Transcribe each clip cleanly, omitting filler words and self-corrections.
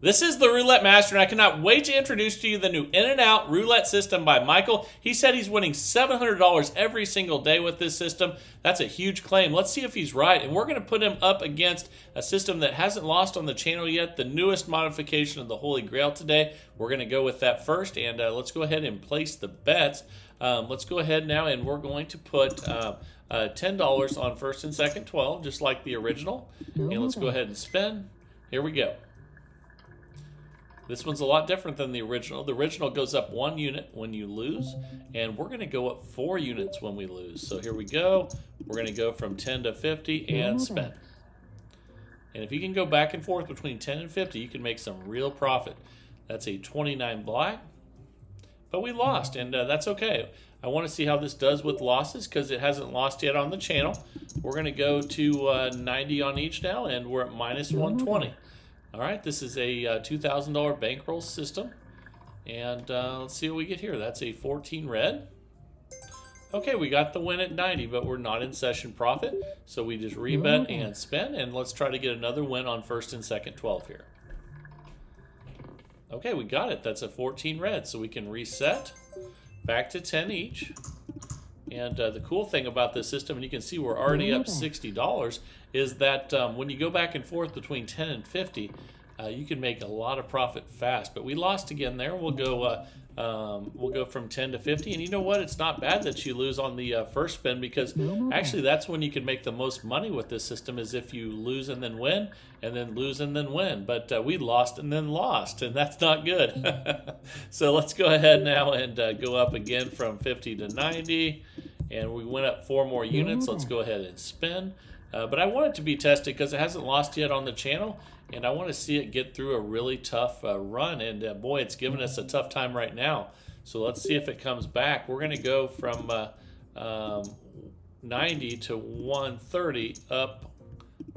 This is the Roulette Master, and I cannot wait to introduce to you the new In and Out Roulette system by Michael. He said he's winning $700 every single day with this system. That's a huge claim. Let's see if he's right, and we're going to put him up against a system that hasn't lost on the channel yet, the newest modification of the Holy Grail today. We're going to go with that first, and let's go ahead and place the bets. Let's go ahead now, and we're going to put $10 on first and second 12, just like the original. And let's go ahead and spin. Here we go. This one's a lot different than the original. The original goes up 1 unit when you lose, and we're going to go up 4 units when we lose. So here we go. We're going to go from 10 to 50 and spin. And if you can go back and forth between 10 and 50, you can make some real profit. That's a 29 black, but we lost, and that's okay. I want to see how this does with losses because it hasn't lost yet on the channel. We're going to go to 90 on each now, and we're at minus 120. All right, this is a $2,000 bankroll system, and let's see what we get here. That's a 14 red. Okay, we got the win at 90, but we're not in session profit, so we just rebet and spin, and let's try to get another win on first and second 12 here. Okay, we got it. That's a 14 red, so we can reset back to 10 each. And the cool thing about this system, and you can see we're already up $60, is that when you go back and forth between 10 and 50, you can make a lot of profit fast. But we lost again there. We'll go from 10 to 50. And you know what? It's not bad that you lose on the first spin, because actually that's when you can make the most money with this system, is if you lose and then win, and then lose and then win. But we lost and then lost, and that's not good. So let's go ahead now and go up again from 50 to 90. And we went up 4 more units. Let's go ahead and spin. But I want it to be tested because it hasn't lost yet on the channel, and I want to see it get through a really tough run. And boy, it's giving us a tough time right now. So let's see if it comes back. We're going to go from 90 to 130, up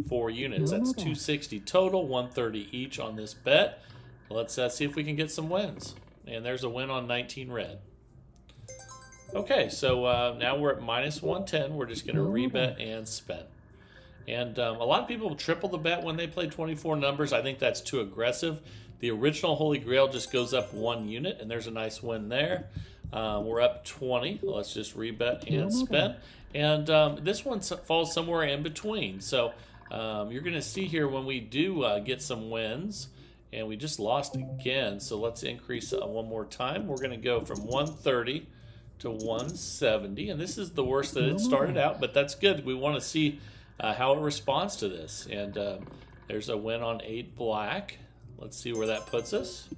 4 units. That's 260 total, 130 each on this bet. Let's see if we can get some wins. And there's a win on 19 red. Okay, so now we're at minus 110. We're just going to rebet and spin. And a lot of people triple the bet when they play 24 numbers. I think that's too aggressive. The original Holy Grail just goes up 1 unit, and there's a nice win there. We're up 20. Let's just rebet and spin. And this one falls somewhere in between. So you're going to see here when we do get some wins, and we just lost again. So let's increase one more time. We're going to go from 130 to 170, and this is the worst that it started out, but that's good. We want to see how it responds to this. And there's a win on 8 black. Let's see where that puts us.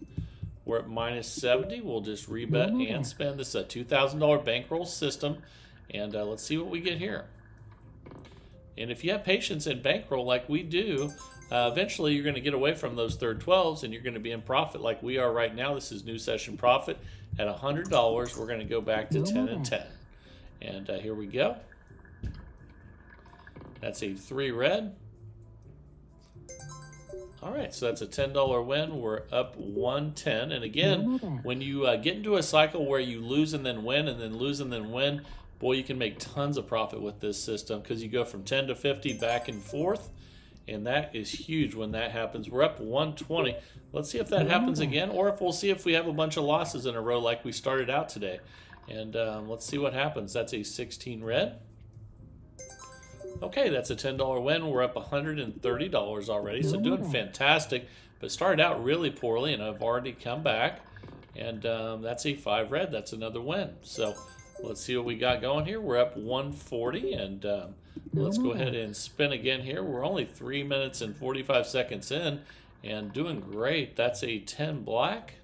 We're at minus 70. We'll just rebet and spend. This is a $2,000 bankroll system, and let's see what we get here. And if you have patience in bankroll like we do, eventually you're going to get away from those third 12s, and you're going to be in profit like we are right now. This is new session profit at $100. We're going to go back to 10 and 10. And here we go. That's a 3 red. All right, so that's a $10 win. We're up 110. And again, when you get into a cycle where you lose and then win, and then lose and then win, boy, you can make tons of profit with this system, because you go from 10 to 50 back and forth. And that is huge when that happens. We're up 120. Let's see if that happens again, or if we'll see if we have a bunch of losses in a row like we started out today. And let's see what happens. That's a 16 red. Okay, that's a $10 win. We're up $130 already, so doing fantastic. But started out really poorly, and I've already come back. And that's a 5 red. That's another win. So let's see what we got going here. We're up 140, and let's go ahead and spin again here. We're only 3 minutes and 45 seconds in, and doing great. That's a 10 black.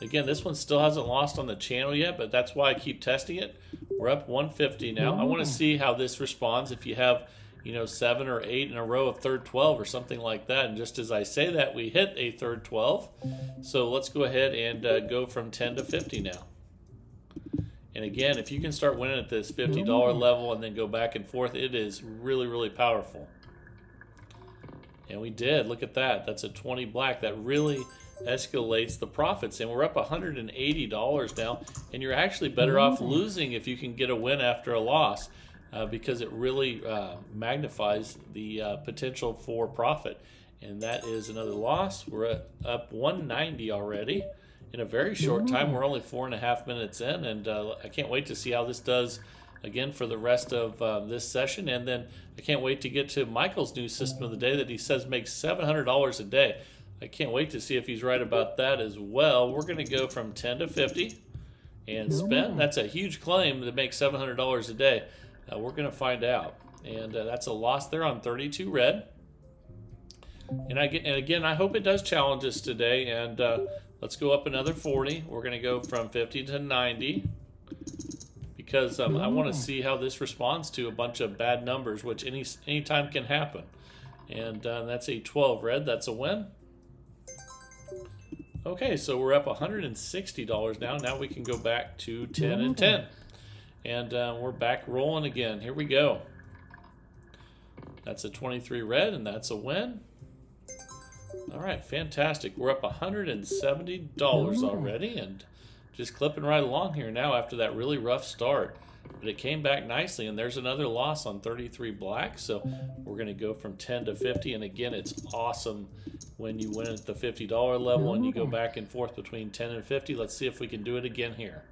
Again, this one still hasn't lost on the channel yet, but that's why I keep testing it. We're up 150 now. I want to see how this responds if you have, 7 or 8 in a row of third 12 or something like that. And just as I say that, we hit a third 12. So let's go ahead and go from 10 to 50 now. And again, if you can start winning at this $50 level and then go back and forth, it is really, really powerful. And we did. Look at that. That's a 20 black. That really escalates the profits. And we're up $180 now. And you're actually better off losing if you can get a win after a loss, because it really magnifies the potential for profit. And that is another loss. We're up 190 already. In a very short time, we're only 4.5 minutes in, and I can't wait to see how this does again for the rest of this session. And then I can't wait to get to Michael's new system of the day that he says makes $700 a day. I can't wait to see if he's right about that as well. We're going to go from 10 to 50 and spend. That's a huge claim to make $700 a day. We're going to find out. And that's a loss there on 32 red. And again, I hope it does challenge us today. And let's go up another 40. We're going to go from 50 to 90 because I want to see how this responds to a bunch of bad numbers, which any time can happen. And that's a 12 red. That's a win. Okay, so we're up $160 now. Now we can go back to 10 and 10. And we're back rolling again. Here we go. That's a 23 red, and that's a win. All right, fantastic. We're up $170 already, and just clipping right along here now after that really rough start. But it came back nicely, and there's another loss on 33 black. So we're going to go from 10 to 50, and again, it's awesome when you win at the $50 level and you go back and forth between 10 and 50. Let's see if we can do it again here.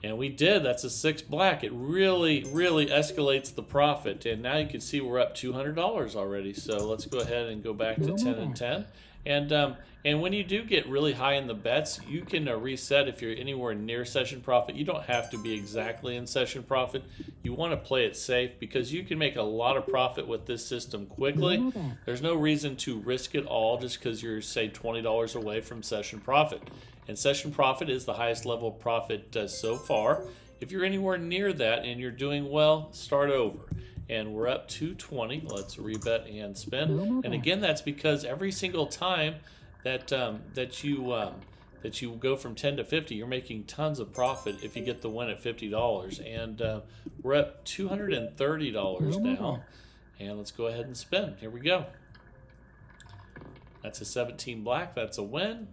And we did. That's a 6 black. It really, really escalates the profit. And now you can see we're up $200 already. So let's go ahead and go back to 10 and 10. And when you do get really high in the bets, you can reset if you're anywhere near session profit. You don't have to be exactly in session profit. You want to play it safe because you can make a lot of profit with this system quickly. There's no reason to risk it all just because you're, say, $20 away from session profit. And session profit is the highest level of profit so far. If you're anywhere near that and you're doing well, start over. And we're up 220. Let's rebet and spin. And again, that's because every single time that that you go from 10 to 50, you're making tons of profit if you get the win at $50. And we're up $230 now. And let's go ahead and spin. Here we go. That's a 17 black. That's a win.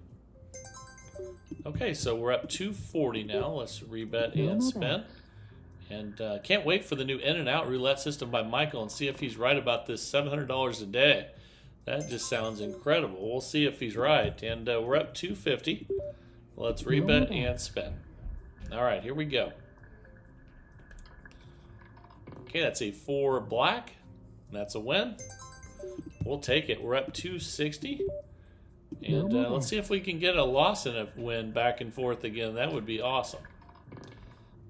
Okay, so we're up 240 now. Let's rebet and spin. And can't wait for the new in and out roulette system by Michael and see if he's right about this $700 a day. That just sounds incredible. We'll see if he's right. And we're up 250. Let's rebet and spin. All right, here we go. Okay, that's a 4 black. That's a win. We'll take it. We're up 260. And let's see if we can get a loss and a win back and forth again. That would be awesome.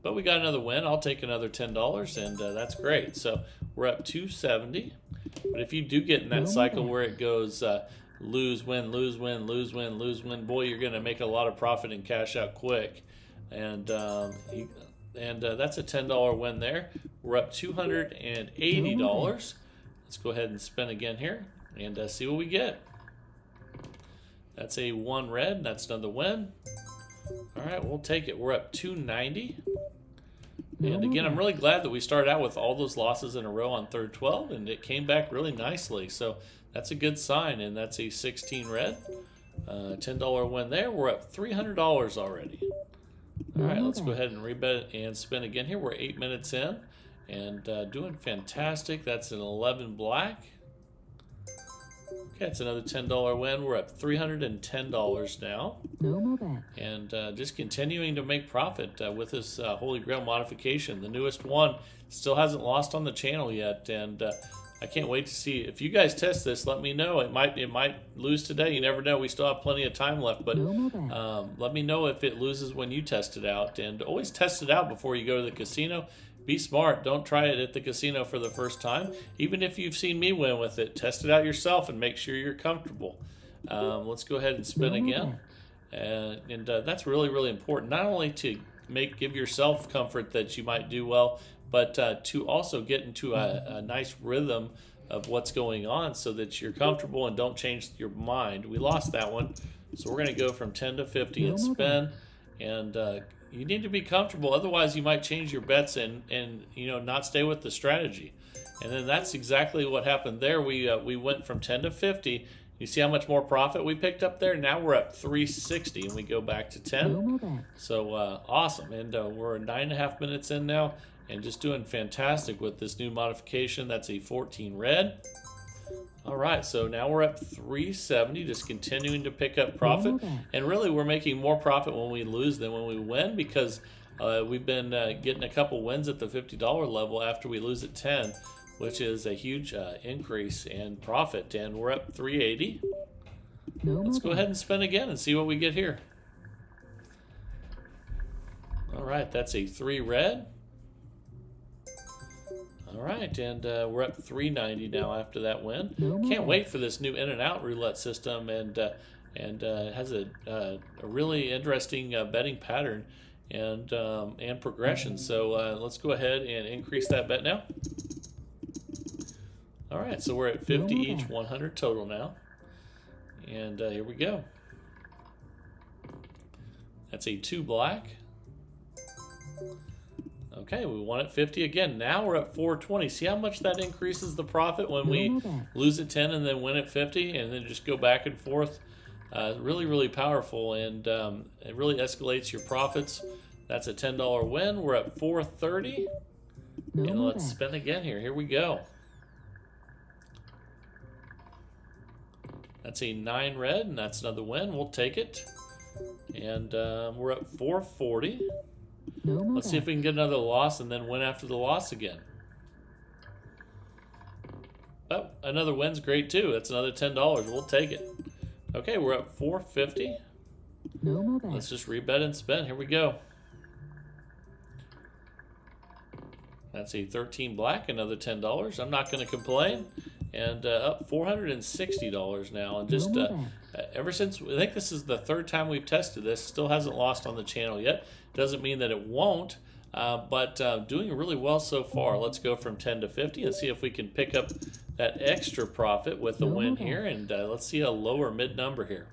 But we got another win. I'll take another $10, and that's great. So we're up 270. But if you do get in that cycle where it goes lose, win, lose, win, lose, win, lose, win, boy, you're going to make a lot of profit and cash out quick. And that's a $10 win there. We're up $280. Let's go ahead and spin again here and see what we get. That's a 1 red. That's another win. All right, we'll take it. We're up 290. And again, I'm really glad that we started out with all those losses in a row on third 12, and it came back really nicely. So that's a good sign, and that's a 16 red. $10 win there. We're up $300 already. All right, let's go ahead and rebet and spin again here. We're 8 minutes in and doing fantastic. That's an 11 black. Okay, it's another $10 win. We're up $310 now. And just continuing to make profit with this Holy Grail modification. The newest one still hasn't lost on the channel yet. And I can't wait to see. If you guys test this, let me know. It might lose today. You never know. We still have plenty of time left. But let me know if it loses when you test it out. And always test it out before you go to the casino. Be smart. Don't try it at the casino for the first time. Even if you've seen me win with it, test it out yourself and make sure you're comfortable. Let's go ahead and spin again. And that's really, really important. Not only to give yourself comfort that you might do well, but to also get into a nice rhythm of what's going on so that you're comfortable and don't change your mind. We lost that one. So we're going to go from 10 to 50 and spin. And you need to be comfortable, otherwise you might change your bets and not stay with the strategy. And then that's exactly what happened there. We went from 10 to 50. You see how much more profit we picked up there? Now we're up 360 and we go back to 10. So awesome. And we're 9.5 minutes in now and just doing fantastic with this new modification. That's a 14 red. All right, so now we're up 370, just continuing to pick up profit. And really, we're making more profit when we lose than when we win because we've been getting a couple wins at the $50 level after we lose at 10, which is a huge increase in profit. And we're up 380. Let's go ahead and spin again and see what we get here. All right, that's a 3 red. All right, and we're up 390 now after that win. Can't wait for this new in and out roulette system, and it has a really interesting betting pattern and progression. So let's go ahead and increase that bet now. All right, so we're at 50 each, 100 total now, and here we go. That's a 2 black. Okay, we won at 50 again. Now we're at 420. See how much that increases the profit when we lose at 10 and then win at 50 and then just go back and forth. Really, really powerful, and it really escalates your profits. That's a $10 win. We're at 430. And let's spin again here. Here we go. That's a 9 red, and that's another win. We'll take it. And we're at 440. Let's see if we can get another loss and then win after the loss again. Oh, another win's great too. That's another $10. We'll take it. Okay, we're up 450. Let's just rebet and spin. Here we go. That's a 13 black, another $10. I'm not going to complain. And up $460 now. And just ever since, I think this is the 3rd time we've tested this, still hasn't lost on the channel yet. Doesn't mean that it won't, but doing really well so far. Let's go from 10 to 50 and see if we can pick up that extra profit with the win here. And let's see a lower mid number here.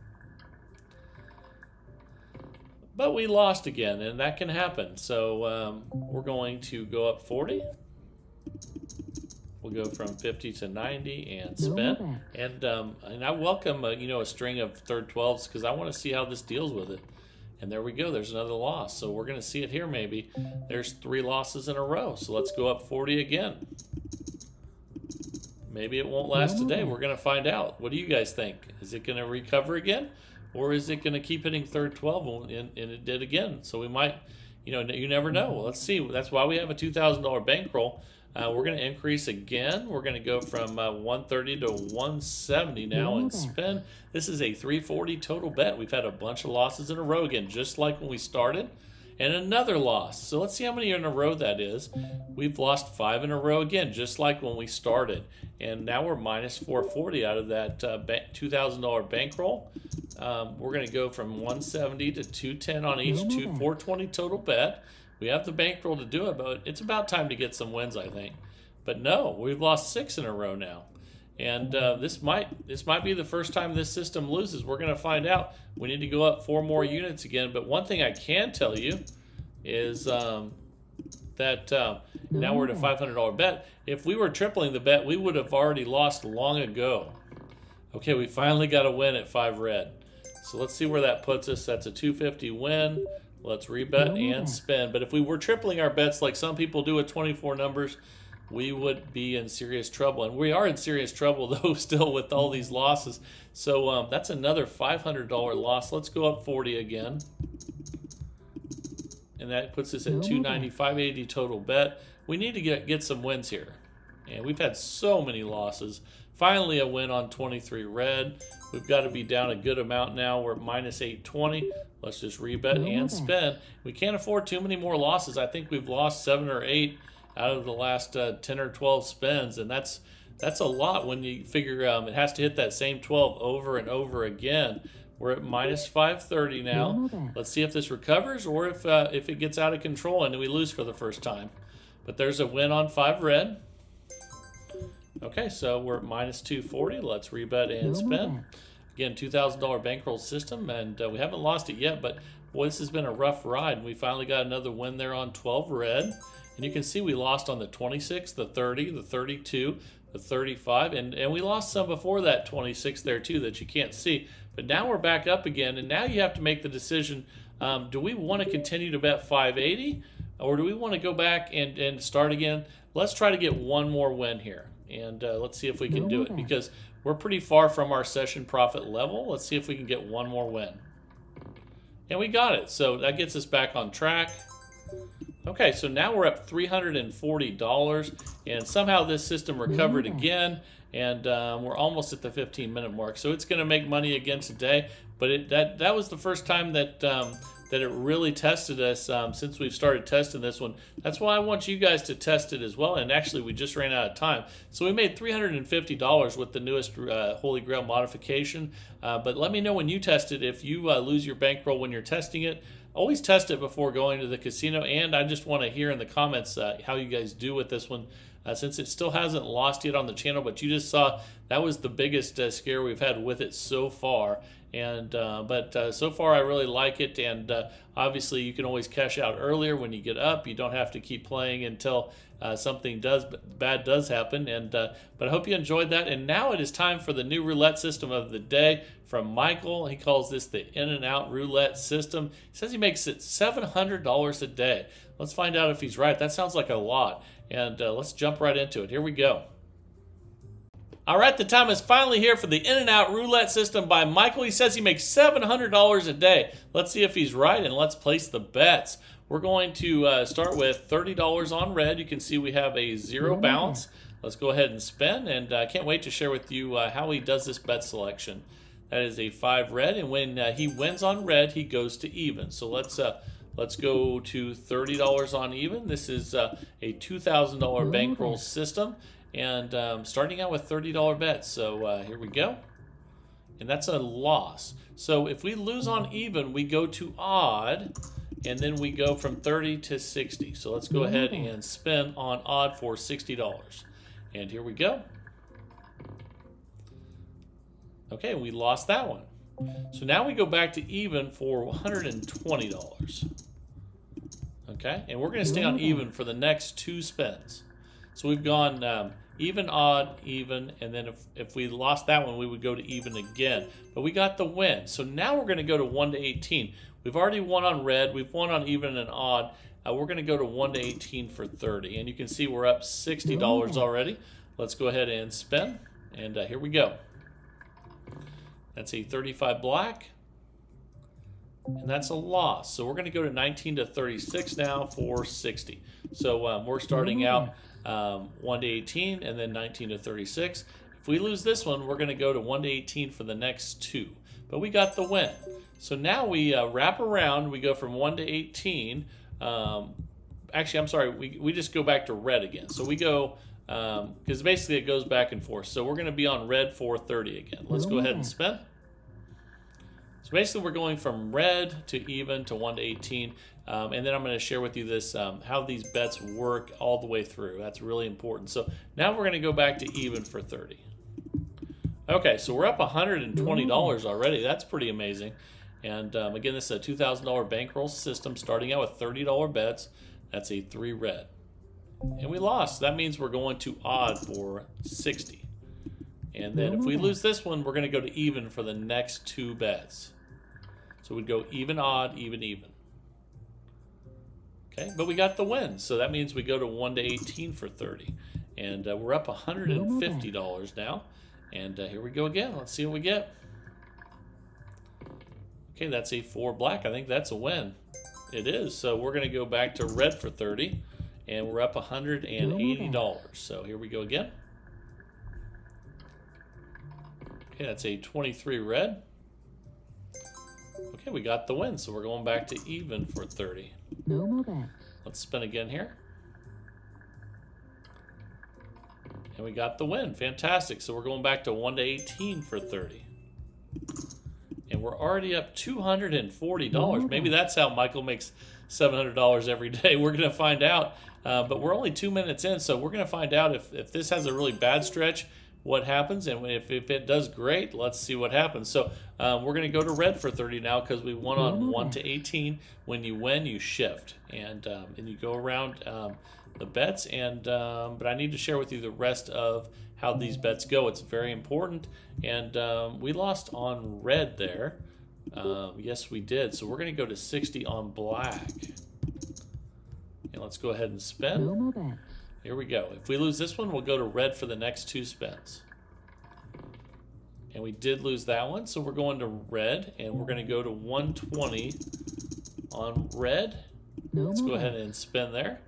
But we lost again, and that can happen. So we're going to go up 40. We'll go from 50 to 90 and spin. And I welcome a string of third 12s because I want to see how this deals with it. And there we go. There's another loss. So we're going to see it here maybe. There's 3 losses in a row. So let's go up 40 again. Maybe it won't last today. We're going to find out. What do you guys think? Is it going to recover again? Or is it going to keep hitting third 12 and it did again? So we might, you never know. Well, let's see. That's why we have a $2,000 bankroll. We're going to increase again. We're going to go from 130 to 170 now and spin. This is a 340 total bet. We've had a bunch of losses in a row again, just like when we started. And another loss. So let's see how many in a row that is. We've lost 5 in a row again, just like when we started. And now we're minus 440 out of that $2,000 bankroll. We're going to go from 170 to 210 on each, 420 total bet. We have the bankroll to do it, but it's about time to get some wins, I think. But no, we've lost 6 in a row now. And this might be the first time this system loses. We're going to find out. We need to go up 4 more units again. But one thing I can tell you is that now we're at a $500 bet. If we were tripling the bet, we would have already lost long ago. Okay, we finally got a win at 5 red. So let's see where that puts us. That's a 250 win. Let's rebet and spin. But if we were tripling our bets like some people do with 24 numbers, we would be in serious trouble. And we are in serious trouble, though, still with all these losses. So that's another $500 loss. Let's go up 40 again. And that puts us at 290, 580 total bet. We need to get some wins here. And we've had so many losses. Finally, a win on 23 red. We've got to be down a good amount now. We're at minus 820. Let's just rebet and spin. We can't afford too many more losses. I think we've lost 7 or 8 out of the last 10 or 12 spins, and that's a lot when you figure it has to hit that same 12 over and over again. We're at minus 530 now. Let's see if this recovers or if it gets out of control and we lose for the first time. But there's a win on 5 red. Okay, so we're at minus 240. Let's rebet and spin. Again, $2,000 bankroll system, and we haven't lost it yet, but boy, this has been a rough ride, and we finally got another win there on 12 red. And you can see we lost on the 26, the 30, the 32, the 35, and we lost some before that 26 there too that you can't see. But now we're back up again, and now you have to make the decision, do we want to continue to bet 580, or do we want to go back and start again? Let's try to get one more win here. And let's see if we can do it, because we're pretty far from our session profit level. Let's see if we can get one more win. And we got it. So that gets us back on track. Okay, so now we're up $340, and somehow this system recovered again, and we're almost at the 15-minute mark. So it's going to make money again today, but that was the first time that that it really tested us since we've started testing this one. That's why I want you guys to test it as well. And actually, we just ran out of time. So we made $350 with the newest Holy Grail modification. But let me know when you test it. If you lose your bankroll when you're testing it, always test it before going to the casino. And I just want to hear in the comments how you guys do with this one. Since it still hasn't lost yet on the channel, but you just saw that was the biggest scare we've had with it so far. And but so far I really like it, and obviously you can always cash out earlier when you get up. You don't have to keep playing until something bad does happen. And but I hope you enjoyed that. And now it is time for the new roulette system of the day from Michael. He calls this the in and out roulette system. He says he makes it $700 a day. Let's find out if he's right. That sounds like a lot. And let's jump right into it. Here we go. All right, the time is finally here for the in and out roulette system by Michael. He says he makes $700 a day. Let's see if he's right, and let's place the bets. We're going to start with $30 on red. You can see we have a zero balance. Let's go ahead and spin, and I can't wait to share with you how he does this bet selection. That is a 5 red, and when he wins on red, he goes to even. So let's go to $30 on even. This is a $2,000 bankroll system, and starting out with $30 bets. So here we go, and that's a loss. So if we lose on even, we go to odd, and then we go from 30 to 60. So let's go ahead and spin on odd for $60, and here we go. Okay, we lost that one. So now we go back to even for $120. Okay, and we're going to stay on even for the next 2 spins. So we've gone even, odd, even, and then if we lost that one, we would go to even again. But we got the win. So now we're going to go to 1 to 18. We've already won on red. We've won on even and odd. We're going to go to 1 to 18 for 30. And you can see we're up $60 already. Let's go ahead and spin. And here we go. That's a 35 black, and that's a loss. So we're going to go to 19 to 36 now for 60. So we're starting out 1 to 18 and then 19 to 36. If we lose this one, we're going to go to 1 to 18 for the next 2. But we got the win. So now we wrap around. We go from 1 to 18. Actually, I'm sorry. We just go back to red again. So we go... because basically it goes back and forth. So we're going to be on red for 30 again. Let's go ahead and spin. So basically we're going from red to even to 1 to 18. And then I'm going to share with you this how these bets work all the way through. That's really important. So now we're going to go back to even for 30. Okay, so we're up $120 already. That's pretty amazing. And again, this is a $2,000 bankroll system starting out with $30 bets. That's a 3 red. And we lost. That means we're going to odd for 60. And then if we lose this one, we're going to go to even for the next 2 bets. So we'd go even, odd, even, even. Okay, but we got the win. So that means we go to 1 to 18 for 30. And we're up $150 now. And here we go again. Let's see what we get. Okay, that's a 4 black. I think that's a win. It is. So we're going to go back to red for 30. And we're up $180. So here we go again. Okay, that's a 23 red. Okay, we got the win. So we're going back to even for 30. No more bets. Let's spin again here. And we got the win. Fantastic. So we're going back to 1 to 18 for 30. And we're already up $240. Maybe that's how Michael makes $700 every day. We're going to find out. But we're only 2 minutes in, so we're going to find out if this has a really bad stretch, what happens. And if it does great, let's see what happens. So we're going to go to red for 30 now because we won on 1 to 18. When you win, you shift. And you go around the bets. But I need to share with you the rest of how these bets go. It's very important. And we lost on red there. Yes, we did. So we're going to go to 60 on black. And let's go ahead and spin. No more bets. Here we go. If we lose this one, we'll go to red for the next 2 spins. And we did lose that one, so we're going to red, and we're going to go to 120 on red. Let's go ahead and spin there.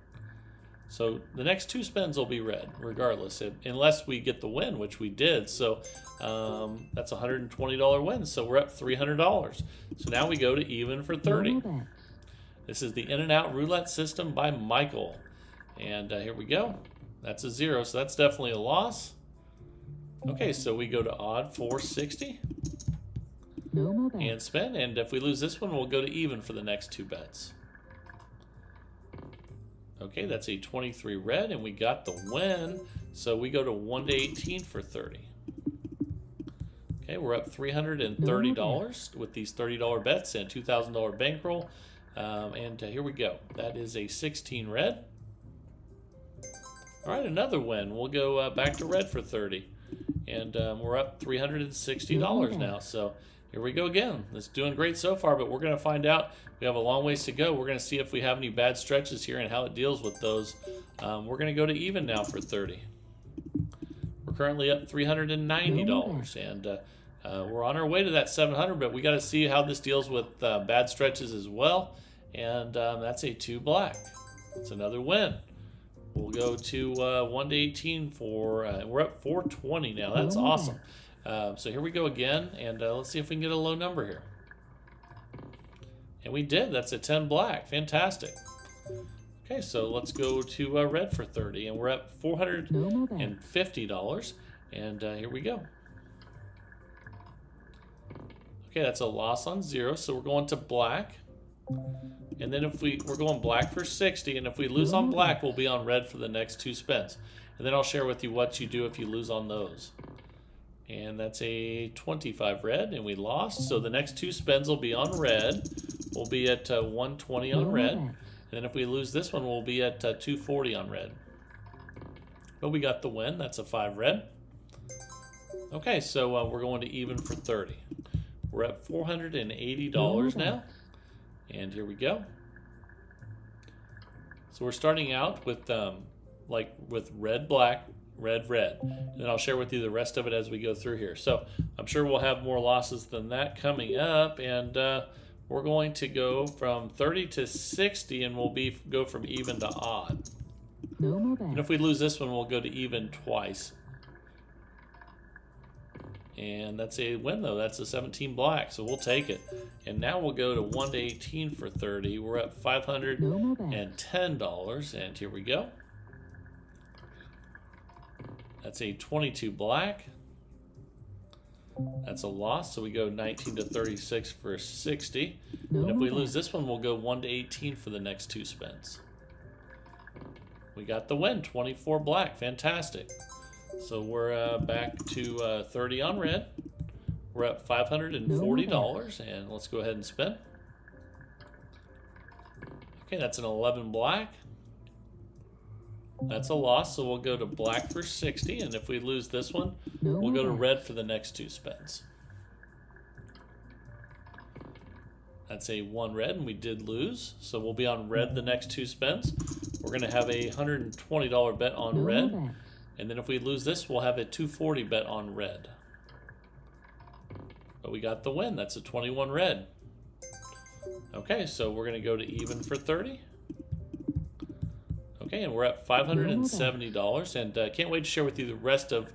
So the next 2 spins will be red, regardless, unless we get the win, which we did. So that's a $120 win, so we're up $300. So now we go to even for 30. This is the In and Out Roulette System by Michael. And here we go. That's a 0, so that's definitely a loss. Okay, so we go to odd 460 and spin, and if we lose this one, we'll go to even for the next 2 bets. Okay, that's a 23 red, and we got the win, so we go to 1 to 18 for 30. Okay, we're up $330 with these $30 bets and $2,000 bankroll, and here we go. That is a 16 red. All right, another win. We'll go back to red for 30. And we're up $360 now. So here we go again. It's doing great so far, but we're going to find out. We have a long ways to go. We're going to see if we have any bad stretches here and how it deals with those. We're going to go to even now for 30. We're currently up $390, and we're on our way to that 700, but we got to see how this deals with bad stretches as well. And that's a 2 black. It's another win. We'll go to 1 to 18 for, we're up 420 now. That's awesome. So here we go again, and let's see if we can get a low number here. And we did. That's a 10 black. Fantastic. Okay, so let's go to red for 30, and we're at $450. And here we go. Okay, that's a loss on 0, so we're going to black. And then if we're going black for 60, and if we lose on black, we'll be on red for the next 2 spins. And then I'll share with you what you do if you lose on those. And that's a 25 red, and we lost. So the next 2 spins will be on red. We'll be at 120 on red. And then if we lose this one, we'll be at 240 on red. But we got the win. That's a 5 red. Okay, so we're going to even for 30. We're at $480 now. And here we go. So we're starting out with with red, black, red, red. And then I'll share with you the rest of it as we go through here. So I'm sure we'll have more losses than that coming up. And we're going to go from 30 to 60, and we'll go from even to odd. And if we lose this one, we'll go to even twice. And that's a win, though. That's a 17 black, so we'll take it. And now we'll go to 1 to 18 for 30. We're at $510, and here we go. That's a 22 black. That's a loss, so we go 19 to 36 for 60. And if we lose this one, we'll go 1 to 18 for the next 2 spins. We got the win, 24 black. Fantastic. So we're back to 30 on red. We're at $540, and let's go ahead and spin. Okay, that's an 11 black. That's a loss, so we'll go to black for 60, and if we lose this one, we'll go to red for the next 2 spins. That's a 1 red, and we did lose, so we'll be on red the next 2 spins. We're going to have a $120 bet on red. And then if we lose this, we'll have a $240 bet on red. But we got the win. That's a 21 red. Okay, so we're going to go to even for 30. Okay, and we're at $570. And can't wait to share with you the rest of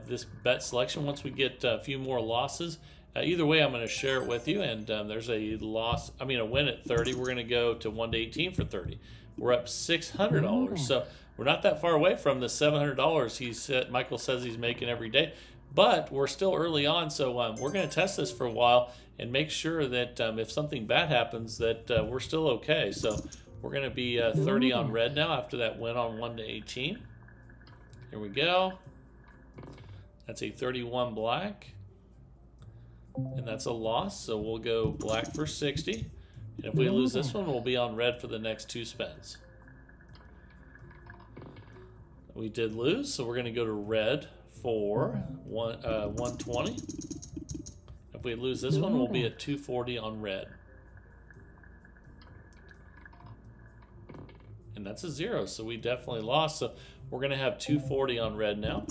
this bet selection once we get a few more losses. Either way, I'm going to share it with you. And there's a win at 30. We're going to go to 1 to 18 for 30. We're up $600. So we're not that far away from the $700 Michael says he's making every day, but we're still early on, so we're going to test this for a while and make sure that if something bad happens that we're still okay. So we're going to be 30 on red now after that win on 1 to 18. Here we go. That's a 31 black, and that's a loss, so we'll go black for 60. And if we lose this one, we'll be on red for the next 2 spins. We did lose, so we're going to go to red for 120. If we lose this one, we'll be at 240 on red. And that's a 0, so we definitely lost. So we're going to have 240 on red now.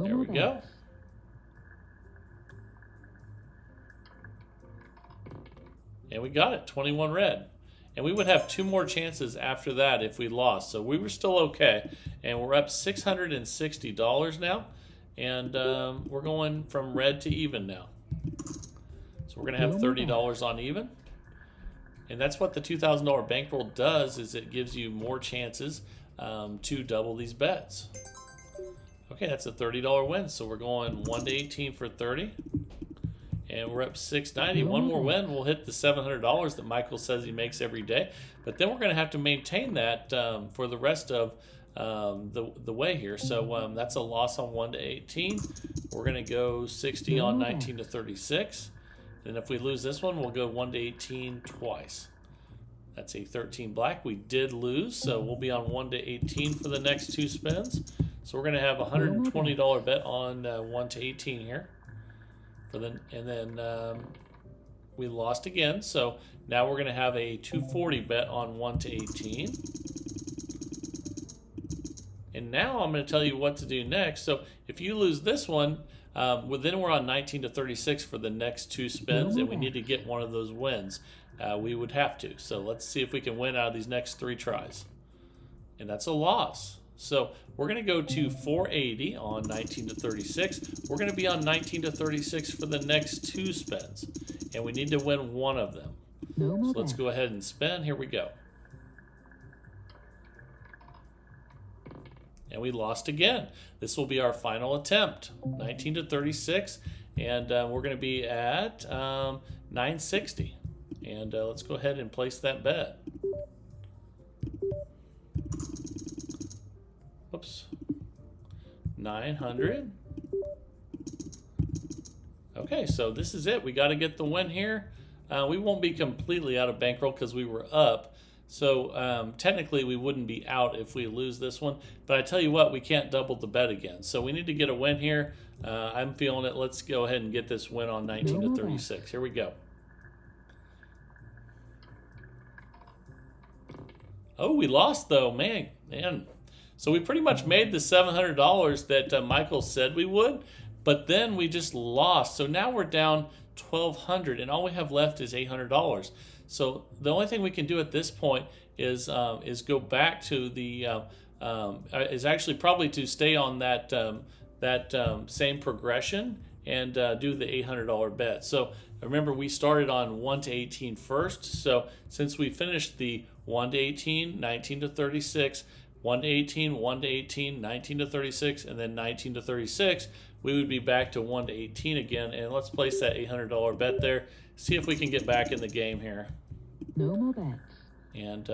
There we go. And we got it, 21 red. And we would have 2 more chances after that if we lost. So we were still okay. And we're up $660 now. And we're going from red to even now. So we're going to have $30 on even. And that's what the $2,000 bankroll does, is it gives you more chances to double these bets. Okay, that's a $30 win. So we're going 1 to 18 for 30. And we're up $690. One more win, we'll hit the $700 that Michael says he makes every day. But then we're going to have to maintain that for the rest of the way here. So that's a loss on 1 to 18. We're going to go 60 on 19 to 36. And if we lose this one, we'll go 1 to 18 twice. That's a 13 black. We did lose, so we'll be on 1 to 18 for the next 2 spins. So we're going to have a $120 bet on 1 to 18 here. And then we lost again, so now we're going to have a $240 bet on 1 to 18. And now I'm going to tell you what to do next. So if you lose this one, well, then we're on 19 to 36 for the next 2 spins, and we need to get one of those wins. We would have to. So let's see if we can win out of these next 3 tries. And that's a loss. So we're going to go to 480 on 19 to 36. We're going to be on 19 to 36 for the next 2 spins. And we need to win one of them. So let's go ahead and spin. Here we go. And we lost again. This will be our final attempt. 19 to 36. And we're going to be at 960. And let's go ahead and place that bet. Oops. 900. Okay, so this is it. We got to get the win here. We won't be completely out of bankroll because we were up. So technically we wouldn't be out if we lose this one. But I tell you what, we can't double the bet again. So we need to get a win here. I'm feeling it. Let's go ahead and get this win on 19 to 36. Here we go. Oh, we lost though, man. So we pretty much made the $700 that Michael said we would, but then we just lost. So now we're down $1,200, and all we have left is $800. So the only thing we can do at this point is go back to the is actually probably to stay on that same progression and do the $800 bet. So remember, we started on 1 to 18 first. So since we finished the 1 to 18, 19 to 36, 1 to 18, 1 to 18, 19 to 36, and then 19 to 36, we would be back to 1 to 18 again. And let's place that $800 bet there. See if we can get back in the game here. No more bets. And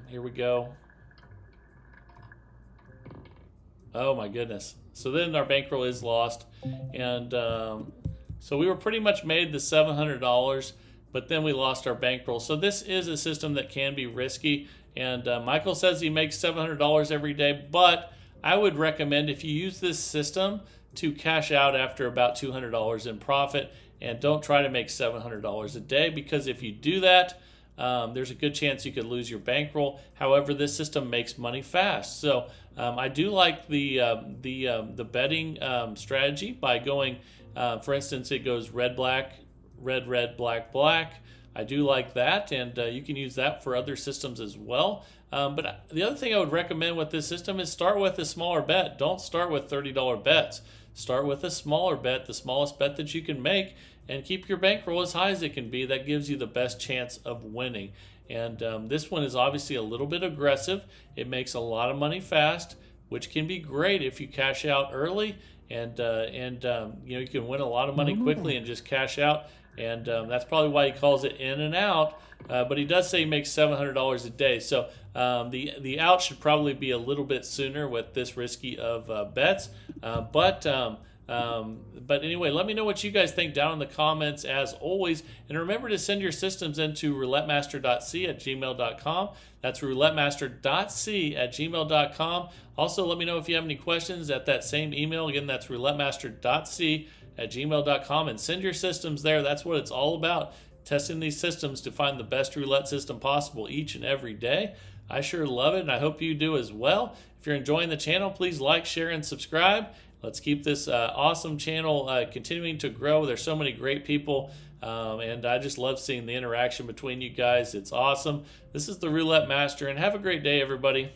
here we go. Oh my goodness. So then our bankroll is lost. And so we were pretty much made the $700, but then we lost our bankroll. So this is a system that can be risky. And Michael says he makes $700 every day, but I would recommend, if you use this system, to cash out after about $200 in profit, and don't try to make $700 a day, because if you do that, there's a good chance you could lose your bankroll. However, this system makes money fast. So I do like the betting strategy by going, for instance, it goes red, black, red, red, black, black. I do like that, and you can use that for other systems as well. But the other thing I would recommend with this system is start with a smaller bet. Don't start with $30 bets. Start with a smaller bet, the smallest bet that you can make, and keep your bankroll as high as it can be. That gives you the best chance of winning. And this one is obviously a little bit aggressive. It makes a lot of money fast, which can be great if you cash out early, and you know, you can win a lot of money quickly and just cash out. And that's probably why he calls it in and out. But he does say he makes $700 a day. So the out should probably be a little bit sooner with this risky of bets. But anyway, let me know what you guys think down in the comments as always. And remember to send your systems into roulettemaster.c@gmail.com. That's roulettemaster.c@gmail.com. Also, let me know if you have any questions at that same email. Again, that's roulettemaster.c@gmail.com, and send your systems there. That's what it's all about, testing these systems to find the best roulette system possible each and every day. I sure love it, and I hope you do as well. If you're enjoying the channel, please like, share, and subscribe. Let's keep this awesome channel continuing to grow. There's so many great people, and I just love seeing the interaction between you guys. It's awesome. This is the Roulette Master, and have a great day, everybody.